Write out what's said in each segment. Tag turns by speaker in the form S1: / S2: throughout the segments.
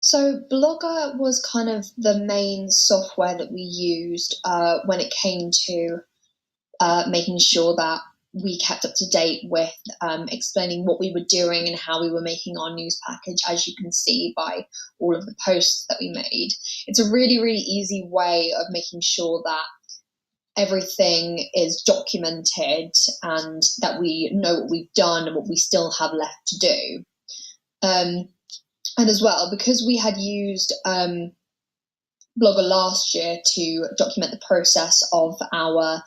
S1: So Blogger was kind of the main software that we used when it came to making sure that we kept up to date with explaining what we were doing and how we were making our news package, as you can see by all of the posts that we made. It's a really, really easy way of making sure that everything is documented and that we know what we've done and what we still have left to do. And as well, because we had used Blogger last year to document the process of our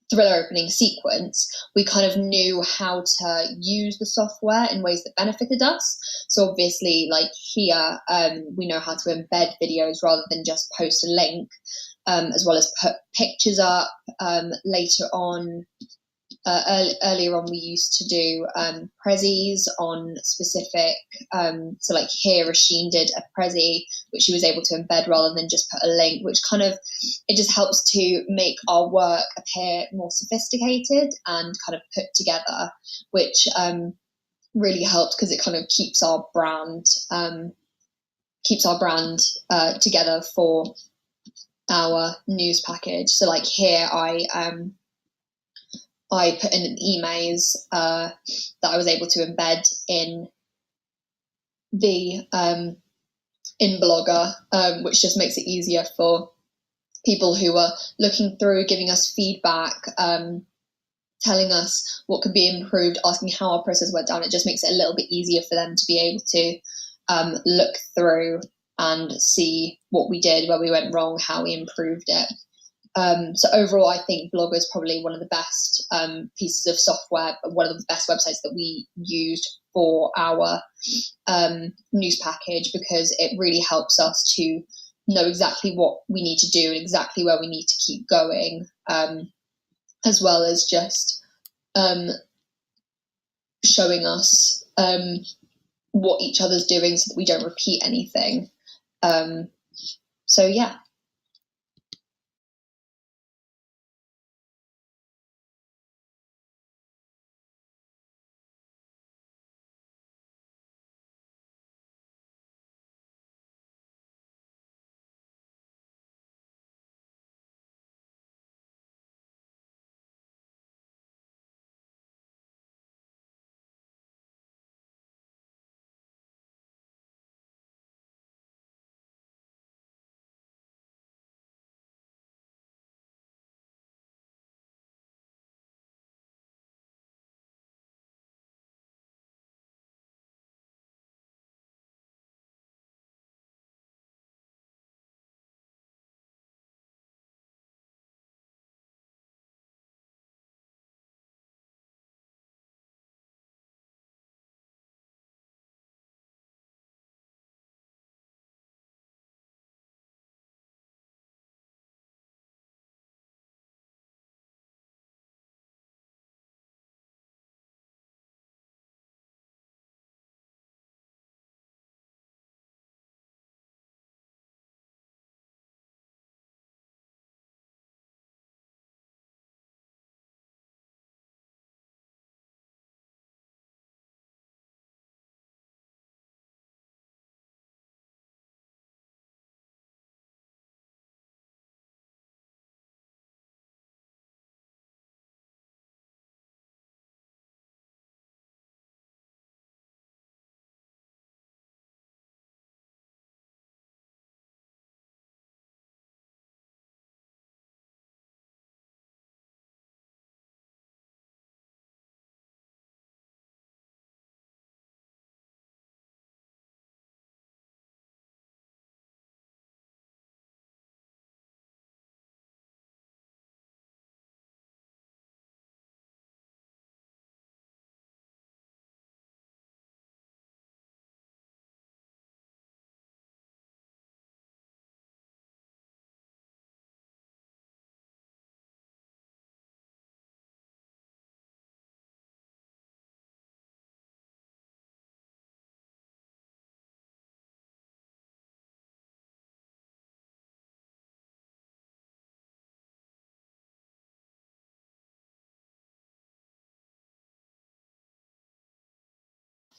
S1: thriller opening sequence, we kind of knew how to use the software in ways that benefited us. So obviously, like here, we know how to embed videos rather than just post a link, as well as put pictures up. Later on, earlier on, we used to do prezzies on specific. So like here, Rasheen did a prezzy, which she was able to embed rather than just put a link, which kind of, it just helps to make our work appear more sophisticated and kind of put together, which really helps because it kind of keeps our brand together for our news package. So like here, I put in an EMAZE that I was able to embed in the in Blogger, which just makes it easier for people who are looking through, giving us feedback, telling us what could be improved, asking how our process went down. It just makes it a little bit easier for them to be able to look through and see what we did, where we went wrong, how we improved it. So overall, I think Blogger is probably one of the best pieces of software, one of the best websites that we used for our news package, because it really helps us to know exactly what we need to do and exactly where we need to keep going, as well as just showing us what each other's doing so that we don't repeat anything. So yeah.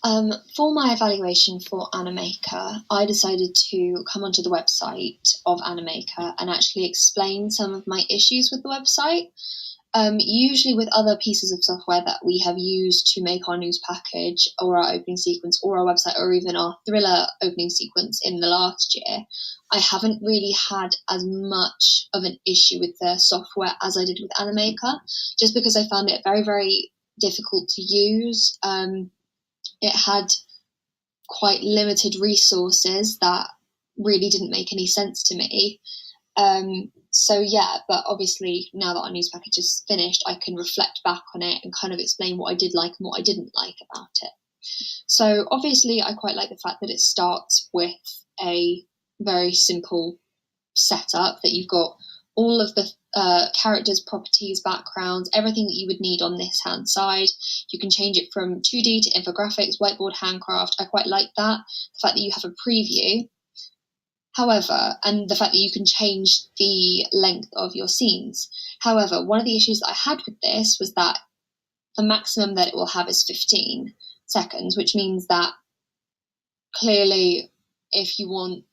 S1: For my evaluation for Animaker, I decided to come onto the website of Animaker and actually explain some of my issues with the website. Usually with other pieces of software that we have used to make our news package or our opening sequence or our website or even our thriller opening sequence in the last year, I haven't really had as much of an issue with the software as I did with Animaker, just because I found it very, very difficult to use. It had quite limited resources that really didn't make any sense to me. So yeah, but obviously now that our news package is finished, I can reflect back on it and kind of explain what I did like and what I didn't like about it. So obviously I quite like the fact that it starts with a very simple setup, that you've got all of the characters, properties, backgrounds, everything that you would need on this hand side. You can change it from 2D to infographics, whiteboard, handcraft. I quite like that. The fact that you have a preview. However, and the fact that you can change the length of your scenes. However, one of the issues that I had with this was that the maximum that it will have is 15 seconds, which means that clearly if you want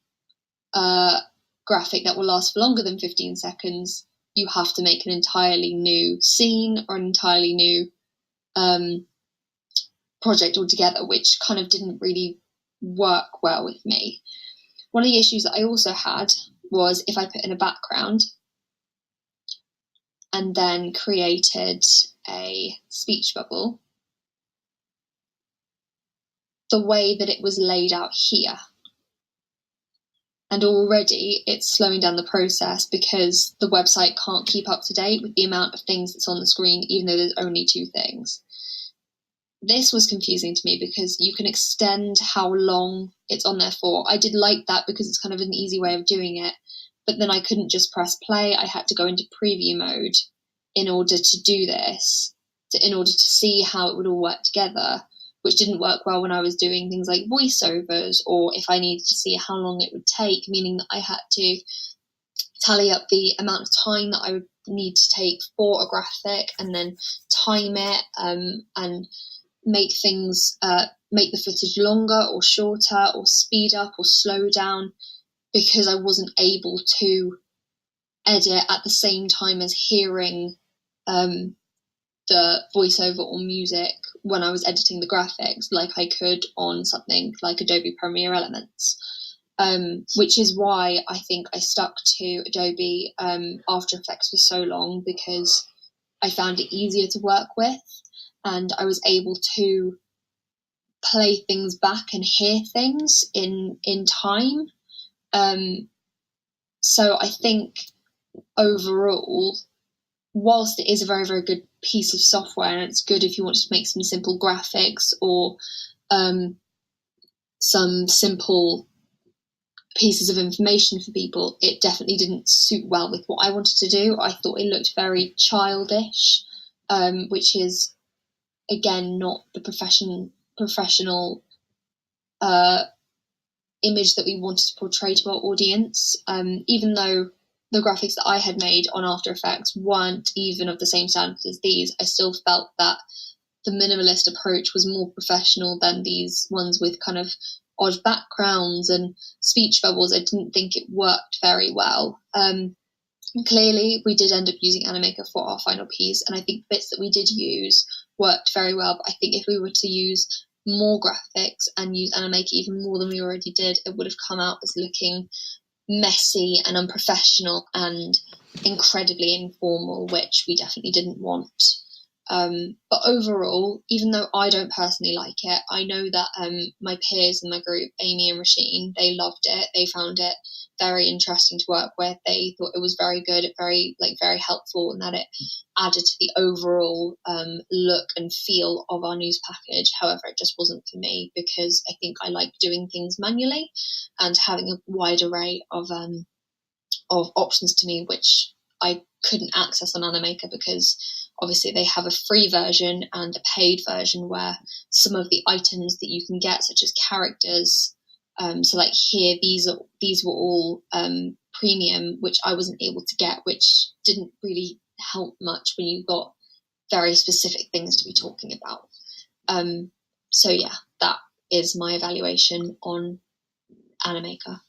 S1: a graphic that will last for longer than 15 seconds, you have to make an entirely new scene or an entirely new project altogether, which kind of didn't really work well with me. One of the issues that I also had was if I put in a background and then created a speech bubble, the way that it was laid out here. And already it's slowing down the process because the website can't keep up to date with the amount of things that's on the screen, even though there's only 2 things. This was confusing to me because you can extend how long it's on there for. I did like that because it's kind of an easy way of doing it, but then I couldn't just press play. I had to go into preview mode in order to do this, in order to see how it would all work together, which didn't work well when I was doing things like voiceovers, or if I needed to see how long it would take, meaning that I had to tally up the amount of time that I would need to take for a graphic and then time it and make things, make the footage longer or shorter or speed up or slow down, because I wasn't able to edit at the same time as hearing the voiceover or music when I was editing the graphics, like I could on something like Adobe Premiere Elements. Which is why I think I stuck to Adobe After Effects for so long, because I found it easier to work with and I was able to play things back and hear things in time. So I think overall, whilst it is a very, very good piece of software and it's good if you want to make some simple graphics or some simple pieces of information for people, it definitely didn't suit well with what I wanted to do. I thought it looked very childish, which is, again, not the professional image that we wanted to portray to our audience. Even though the graphics that I had made on After Effects weren't even of the same standard as these, I still felt that the minimalist approach was more professional than these ones with kind of odd backgrounds and speech bubbles. I didn't think it worked very well. Clearly, we did end up using Animaker for our final piece, and I think bits that we did use worked very well, but I think if we were to use more graphics and use Animaker even more than we already did, it would have come out as looking messy and unprofessional and incredibly informal, which we definitely didn't want. But overall, even though I don't personally like it, I know that my peers in my group, Amy and Rasheen, they loved it. They found it very interesting to work with. They thought it was very good, very helpful, and that it added to the overall look and feel of our news package. However, it just wasn't for me because I think I like doing things manually and having a wide array of options to me, which I couldn't access on Animaker because obviously they have a free version and a paid version where some of the items that you can get, such as characters, so like here, these were all premium, which I wasn't able to get, which didn't really help much when you've got very specific things to be talking about. So yeah, that is my evaluation on Animaker.